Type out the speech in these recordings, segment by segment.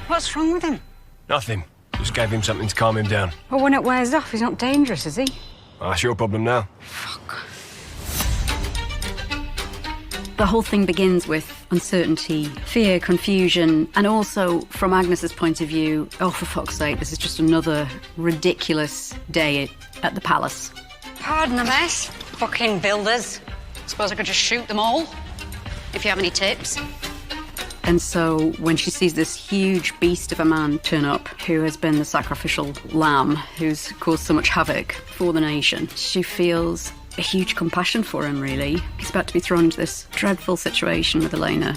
What's wrong with him? Nothing. Just gave him something to calm him down. Well, when it wears off, he's not dangerous, is he? Well, that's your problem now. Fuck. The whole thing begins with uncertainty, fear, confusion, and also, from Agnes's point of view, oh, for fuck's sake, this is just another ridiculous day at the palace. Pardon the mess. Fucking builders. Suppose I could just shoot them all, if you have any tips. And so when she sees this huge beast of a man turn up, who has been the sacrificial lamb, who's caused so much havoc for the nation, she feels a huge compassion for him, really. He's about to be thrown into this dreadful situation with Elena.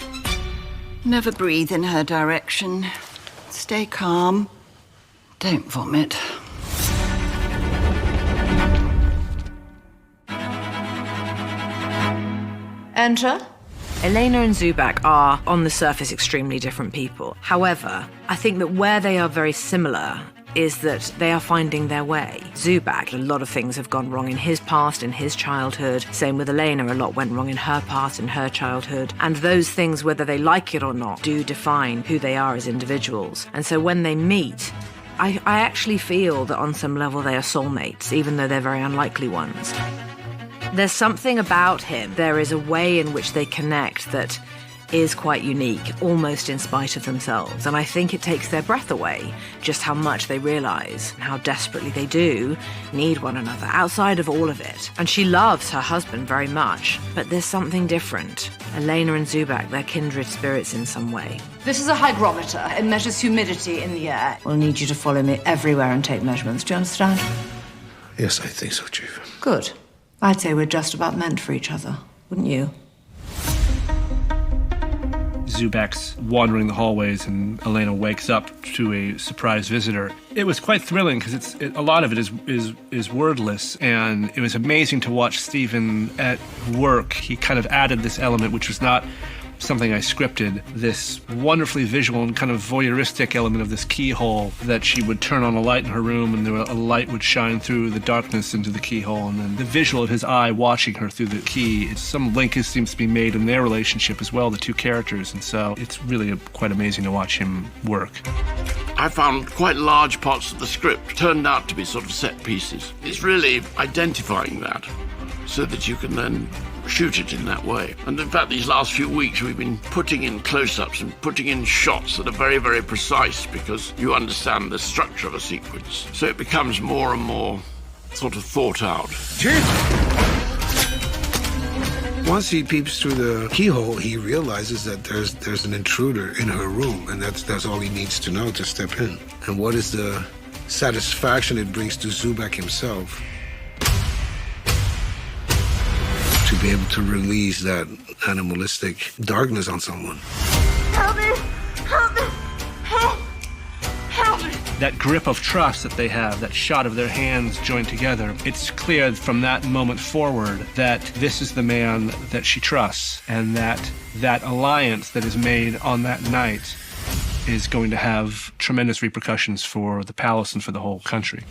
Never breathe in her direction. Stay calm. Don't vomit. Enter. Elena and Zubak are, on the surface, extremely different people. However, I think that where they are very similar is that they are finding their way. Zubak, a lot of things have gone wrong in his past, in his childhood. Same with Elena, a lot went wrong in her past, in her childhood. And those things, whether they like it or not, do define who they are as individuals. And so when they meet, I actually feel that on some level they are soulmates, even though they're very unlikely ones. There's something about him. There is a way in which they connect that is quite unique, almost in spite of themselves. And I think it takes their breath away, just how much they realise and how desperately they do need one another outside of all of it. And she loves her husband very much, but there's something different. Elena and Zubak, they're kindred spirits in some way. This is a hygrometer. It measures humidity in the air. We'll need you to follow me everywhere and take measurements. Do you understand? Yes, I think so, Chief. Good. I'd say we're just about meant for each other, wouldn't you? Zubak's wandering the hallways and Elena wakes up to a surprise visitor. It was quite thrilling because a lot of it is wordless, and it was amazing to watch Stephen at work. He kind of added this element which was not something I scripted, this wonderfully visual and kind of voyeuristic element of this keyhole, that she would turn on a light in her room and a light would shine through the darkness into the keyhole, and then the visual of his eye watching her through the key. Some link seems to be made in their relationship as well, the two characters, and so it's really quite amazing to watch him work. I found quite large parts of the script turned out to be sort of set pieces. It's really identifying that so that you can then shoot it in that way. And in fact, these last few weeks, we've been putting in close-ups and putting in shots that are very, very precise because you understand the structure of a sequence. So it becomes more and more sort of thought out. Chief! Once he peeps through the keyhole, he realizes that there's an intruder in her room, and that's all he needs to know to step in. And what is the satisfaction it brings to Zubak himself to be able to release that animalistic darkness on someone. Help me! Help me! Help! Help me! That grip of trust that they have, that shot of their hands joined together, it's clear from that moment forward that this is the man that she trusts, and that alliance that is made on that night is going to have tremendous repercussions for the palace and for the whole country.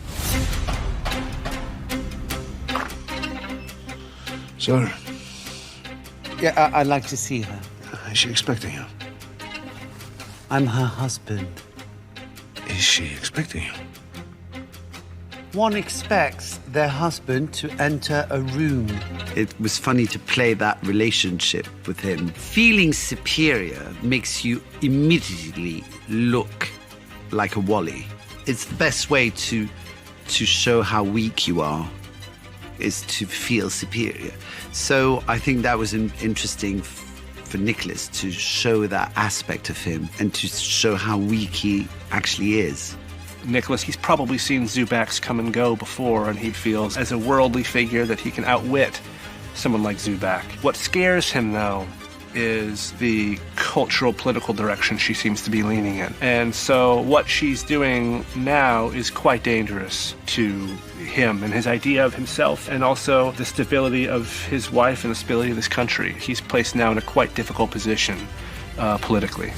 Sir? Yeah, I'd like to see her. Is she expecting you? I'm her husband. Is she expecting you? One expects their husband to enter a room. It was funny to play that relationship with him. Feeling superior makes you immediately look like a Wally. It's the best way to show how weak you are, is to feel superior. So I think that was interesting for Nicholas to show that aspect of him and to show how weak he actually is. Nicholas, he's probably seen Zubak's come and go before, and he feels as a worldly figure that he can outwit someone like Zubak. What scares him, though, is the cultural, political direction she seems to be leaning in. And so what she's doing now is quite dangerous to him and his idea of himself, and also the stability of his wife and the stability of this country. He's placed now in a quite difficult position politically.